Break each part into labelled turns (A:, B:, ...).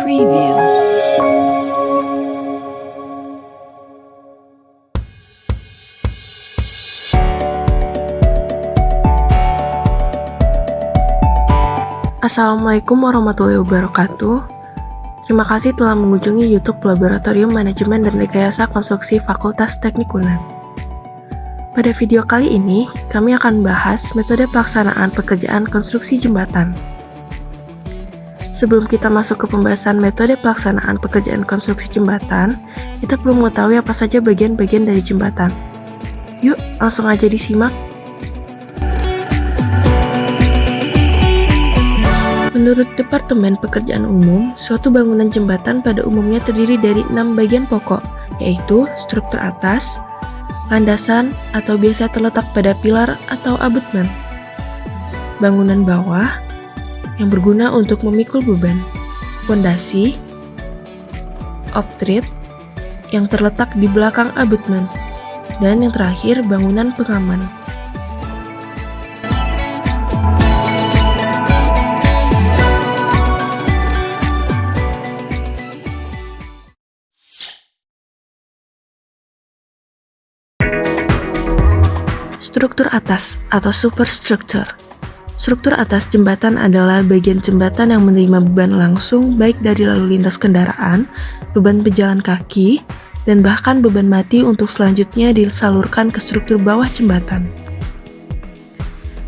A: Preview.
B: Assalamualaikum warahmatullahi wabarakatuh. Terima kasih telah mengunjungi YouTube Laboratorium Manajemen dan Rekayasa Konstruksi Fakultas Teknik UNAN. Pada video kali ini, kami akan bahas metode pelaksanaan pekerjaan konstruksi jembatan. Sebelum kita masuk ke pembahasan metode pelaksanaan pekerjaan konstruksi jembatan, kita perlu mengetahui apa saja bagian-bagian dari jembatan. Yuk, langsung aja disimak. Menurut Departemen Pekerjaan Umum, suatu bangunan jembatan pada umumnya terdiri dari 6 bagian pokok, yaitu struktur atas, landasan atau biasa terletak pada pilar atau abutmen, bangunan bawah yang berguna untuk memikul beban, fondasi, optrit yang terletak di belakang abutmen, dan yang terakhir bangunan pengaman. Struktur atas atau superstructure. Struktur atas jembatan adalah bagian jembatan yang menerima beban langsung baik dari lalu lintas kendaraan, beban pejalan kaki, dan bahkan beban mati untuk selanjutnya disalurkan ke struktur bawah jembatan.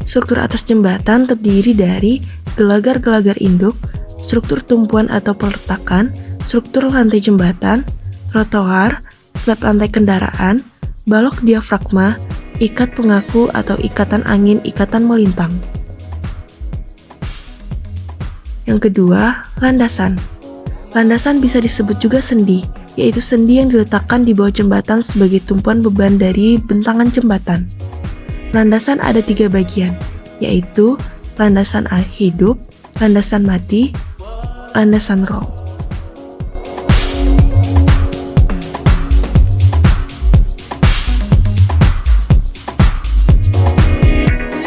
B: Struktur atas jembatan terdiri dari gelagar-gelagar induk, struktur tumpuan atau peletakan, struktur lantai jembatan, trotoar, slab lantai kendaraan, balok diafragma, ikat pengaku atau ikatan angin ikatan melintang. Yang kedua, landasan. Landasan bisa disebut juga sendi, yaitu sendi yang diletakkan di bawah jembatan sebagai tumpuan beban dari bentangan jembatan. Landasan ada 3 bagian, yaitu landasan hidup, landasan mati, landasan roh.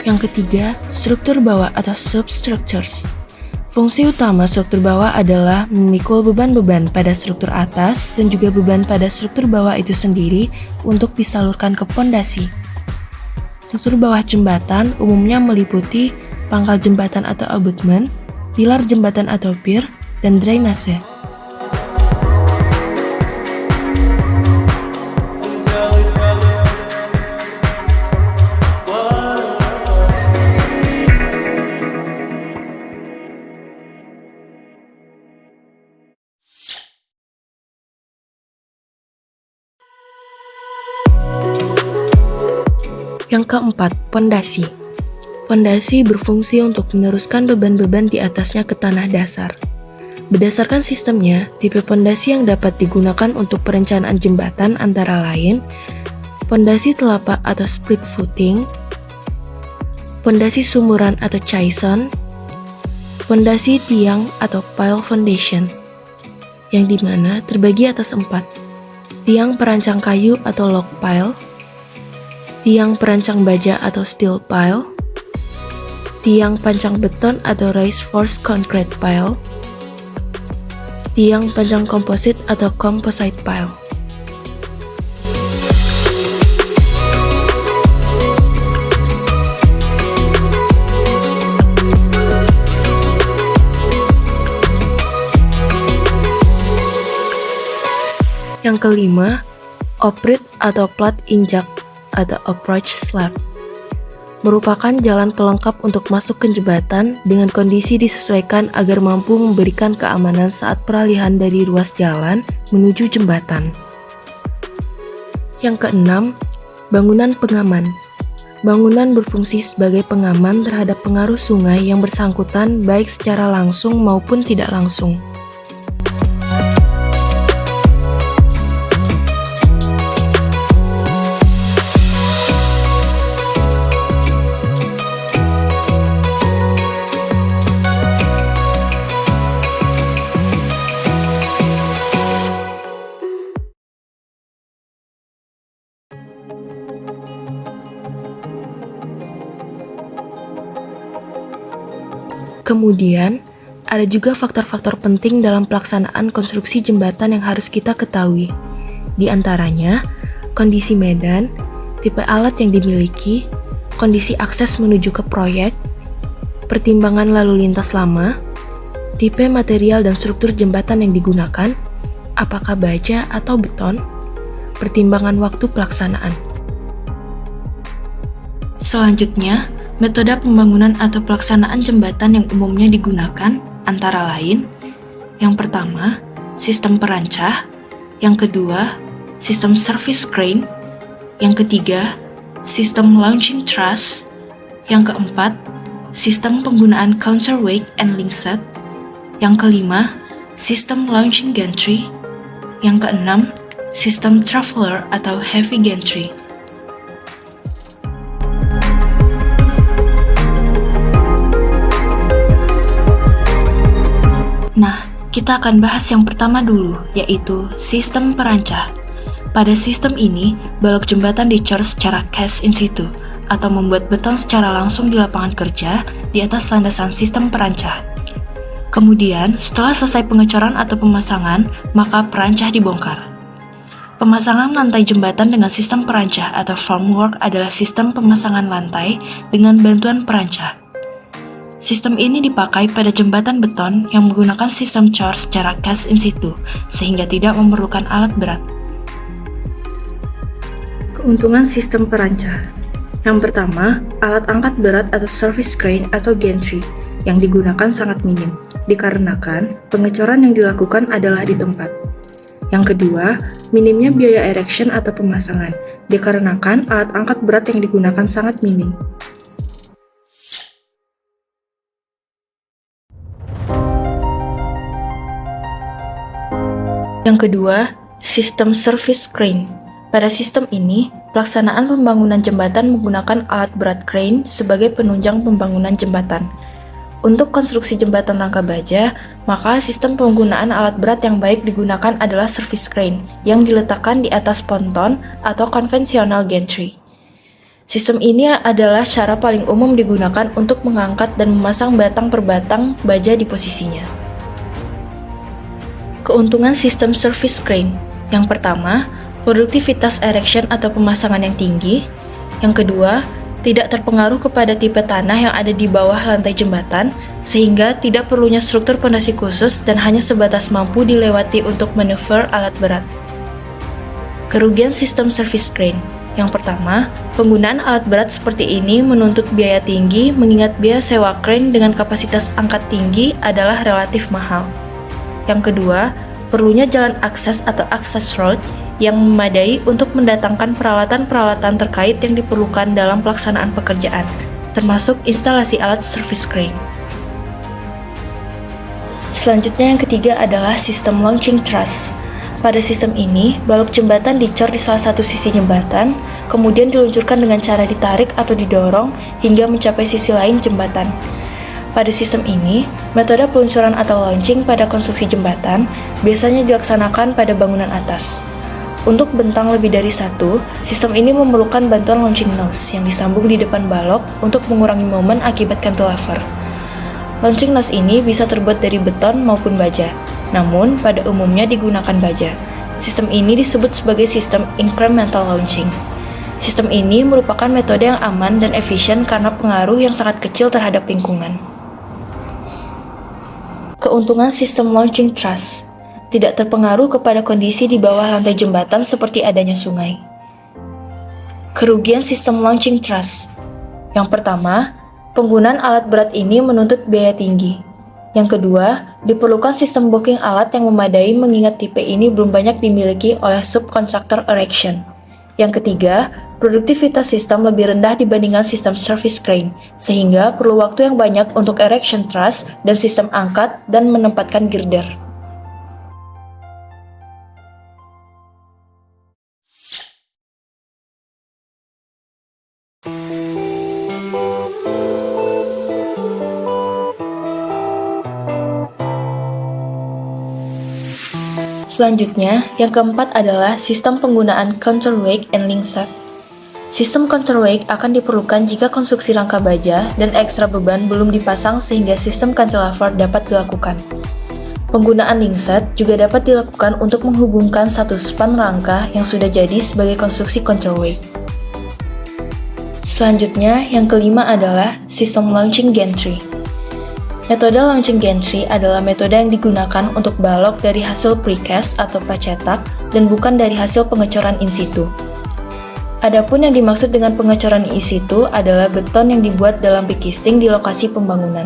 B: Yang ketiga, struktur bawah atau substructures. Fungsi utama struktur bawah adalah memikul beban-beban pada struktur atas dan juga beban pada struktur bawah itu sendiri untuk disalurkan ke pondasi. Struktur bawah jembatan umumnya meliputi pangkal jembatan atau abutmen, pilar jembatan atau pier, dan drainase. Yang keempat, pondasi. Pondasi berfungsi untuk meneruskan beban-beban di atasnya ke tanah dasar. Berdasarkan sistemnya, tipe pondasi yang dapat digunakan untuk perencanaan jembatan antara lain pondasi telapak atau split footing, pondasi sumuran atau caisson, pondasi tiang atau pile foundation, yang dimana terbagi atas 4, tiang perancang kayu atau log pile, tiang perancang baja atau steel pile, tiang pancang beton atau reinforced concrete pile, tiang pancang komposit atau composite pile. Yang kelima, oprit atau plat injak atau approach slab, merupakan jalan pelengkap untuk masuk ke jembatan dengan kondisi disesuaikan agar mampu memberikan keamanan saat peralihan dari ruas jalan menuju jembatan. Yang keenam, bangunan pengaman. Bangunan berfungsi sebagai pengaman terhadap pengaruh sungai yang bersangkutan baik secara langsung maupun tidak langsung. Kemudian, ada juga faktor-faktor penting dalam pelaksanaan konstruksi jembatan yang harus kita ketahui. Di antaranya, kondisi medan, tipe alat yang dimiliki, kondisi akses menuju ke proyek, pertimbangan lalu lintas lama, tipe material dan struktur jembatan yang digunakan, apakah baja atau beton, pertimbangan waktu pelaksanaan. Selanjutnya, metode pembangunan atau pelaksanaan jembatan yang umumnya digunakan antara lain, yang pertama, sistem perancah, yang kedua, sistem service crane, yang ketiga, sistem launching truss, yang keempat, sistem penggunaan counterweight and linkset, yang kelima, sistem launching gantry, yang keenam, sistem traveler atau heavy gantry. Nah, kita akan bahas yang pertama dulu, yaitu sistem perancah. Pada sistem ini, balok jembatan dicor secara cast in situ, atau membuat beton secara langsung di lapangan kerja di atas landasan sistem perancah. Kemudian, setelah selesai pengecoran atau pemasangan, maka perancah dibongkar. Pemasangan lantai jembatan dengan sistem perancah atau formwork adalah sistem pemasangan lantai dengan bantuan perancah. Sistem ini dipakai pada jembatan beton yang menggunakan sistem cor secara cast in situ, sehingga tidak memerlukan alat berat. Keuntungan sistem perancah. Yang pertama, alat angkat berat atau service crane atau gantry yang digunakan sangat minim, dikarenakan pengecoran yang dilakukan adalah di tempat. Yang kedua, minimnya biaya erection atau pemasangan, dikarenakan alat angkat berat yang digunakan sangat minim. Yang kedua, sistem service crane. Pada sistem ini, pelaksanaan pembangunan jembatan menggunakan alat berat crane sebagai penunjang pembangunan jembatan. Untuk konstruksi jembatan rangka baja, maka sistem penggunaan alat berat yang baik digunakan adalah service crane yang diletakkan di atas ponton atau konvensional gantry. Sistem ini adalah cara paling umum digunakan untuk mengangkat dan memasang batang per batang baja di posisinya. Keuntungan sistem service crane. Yang pertama, produktivitas erection atau pemasangan yang tinggi. Yang kedua, tidak terpengaruh kepada tipe tanah yang ada di bawah lantai jembatan, sehingga tidak perlunya struktur pondasi khusus dan hanya sebatas mampu dilewati untuk manuver alat berat. Kerugian sistem service crane. Yang pertama, penggunaan alat berat seperti ini menuntut biaya tinggi mengingat biaya sewa crane dengan kapasitas angkat tinggi adalah relatif mahal. Yang kedua, perlunya jalan akses atau access road yang memadai untuk mendatangkan peralatan-peralatan terkait yang diperlukan dalam pelaksanaan pekerjaan, termasuk instalasi alat service crane. Selanjutnya yang ketiga adalah sistem launching truss. Pada sistem ini, balok jembatan dicor di salah satu sisi jembatan, kemudian diluncurkan dengan cara ditarik atau didorong hingga mencapai sisi lain jembatan. Pada sistem ini, metode peluncuran atau launching pada konstruksi jembatan biasanya dilaksanakan pada bangunan atas. Untuk bentang lebih dari satu, sistem ini memerlukan bantuan launching nose yang disambung di depan balok untuk mengurangi momen akibat cantilever. Launching nose ini bisa terbuat dari beton maupun baja, namun pada umumnya digunakan baja. Sistem ini disebut sebagai sistem incremental launching. Sistem ini merupakan metode yang aman dan efisien karena pengaruh yang sangat kecil terhadap lingkungan. Keuntungan sistem launching truss. Tidak terpengaruh kepada kondisi di bawah lantai jembatan seperti adanya sungai. Kerugian sistem launching truss. Yang pertama, penggunaan alat berat ini menuntut biaya tinggi. Yang kedua, diperlukan sistem booking alat yang memadai mengingat tipe ini belum banyak dimiliki oleh subkontraktor erection. Yang ketiga, produktivitas sistem lebih rendah dibandingkan sistem service crane, sehingga perlu waktu yang banyak untuk erection truss dan sistem angkat dan menempatkan girder. Selanjutnya, yang keempat adalah sistem penggunaan counterweight and linkset. Sistem counterweight akan diperlukan jika konstruksi rangka baja dan ekstra beban belum dipasang sehingga sistem cantilever dapat dilakukan. Penggunaan linkset juga dapat dilakukan untuk menghubungkan satu span rangka yang sudah jadi sebagai konstruksi counterweight. Selanjutnya, yang kelima adalah sistem launching gantry. Metode launching gantry adalah metode yang digunakan untuk balok dari hasil precast atau pracetak dan bukan dari hasil pengecoran in situ. Adapun yang dimaksud dengan pengecoran in situ adalah beton yang dibuat dalam pre-casting di lokasi pembangunan.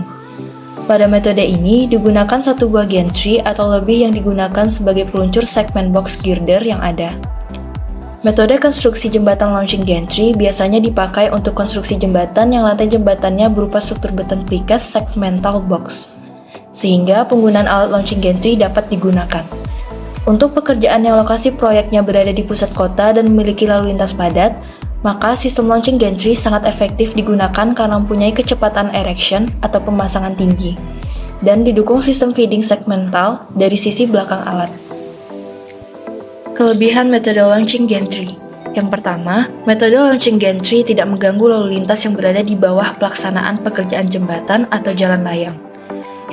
B: Pada metode ini digunakan satu buah gantry atau lebih yang digunakan sebagai peluncur segmen box girder yang ada. Metode konstruksi jembatan launching gantry biasanya dipakai untuk konstruksi jembatan yang lantai jembatannya berupa struktur beton precast segmental box, sehingga penggunaan alat launching gantry dapat digunakan. Untuk pekerjaan yang lokasi proyeknya berada di pusat kota dan memiliki lalu lintas padat, maka sistem launching gantry sangat efektif digunakan karena mempunyai kecepatan erection atau pemasangan tinggi, dan didukung sistem feeding segmental dari sisi belakang alat. Kelebihan metode launching gantry. Yang pertama, metode launching gantry tidak mengganggu lalu lintas yang berada di bawah pelaksanaan pekerjaan jembatan atau jalan layang.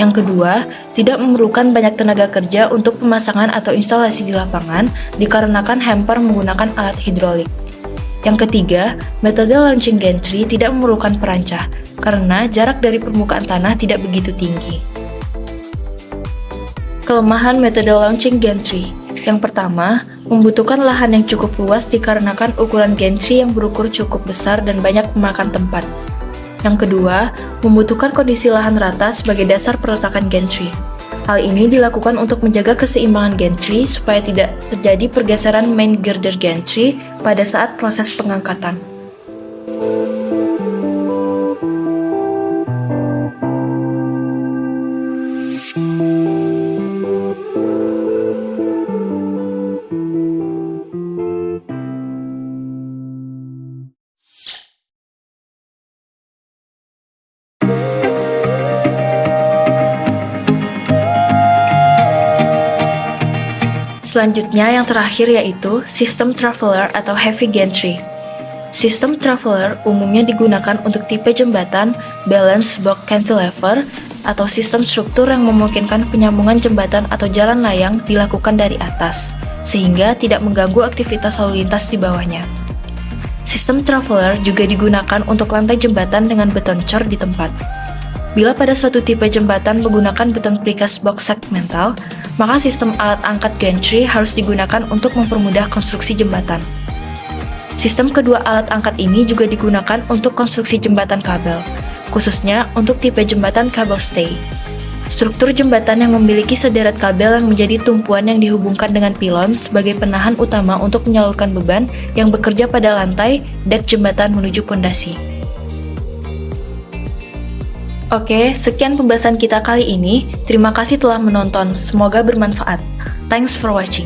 B: Yang kedua, tidak memerlukan banyak tenaga kerja untuk pemasangan atau instalasi di lapangan dikarenakan hamper menggunakan alat hidrolik. Yang ketiga, metode launching gantry tidak memerlukan perancah karena jarak dari permukaan tanah tidak begitu tinggi. Kelemahan metode launching gantry. Yang pertama, membutuhkan lahan yang cukup luas dikarenakan ukuran gantry yang berukur cukup besar dan banyak memakan tempat. Yang kedua, membutuhkan kondisi lahan rata sebagai dasar peletakan gantry. Hal ini dilakukan untuk menjaga keseimbangan gantry supaya tidak terjadi pergeseran main girder gantry pada saat proses pengangkatan. Selanjutnya yang terakhir yaitu sistem traveler atau heavy gantry. Sistem traveler umumnya digunakan untuk tipe jembatan balance box cantilever atau sistem struktur yang memungkinkan penyambungan jembatan atau jalan layang dilakukan dari atas, sehingga tidak mengganggu aktivitas lalu lintas di bawahnya. Sistem traveler juga digunakan untuk lantai jembatan dengan beton cor di tempat. Bila pada suatu tipe jembatan menggunakan beton precast box segmental, maka sistem alat angkat gantry harus digunakan untuk mempermudah konstruksi jembatan. Sistem kedua alat angkat ini juga digunakan untuk konstruksi jembatan kabel, khususnya untuk tipe jembatan kabel stay. Struktur jembatan yang memiliki sederet kabel yang menjadi tumpuan yang dihubungkan dengan pilon sebagai penahan utama untuk menyalurkan beban yang bekerja pada lantai dek jembatan menuju pondasi. Oke, sekian pembahasan kita kali ini. Terima kasih telah menonton. Semoga bermanfaat. Thanks for watching.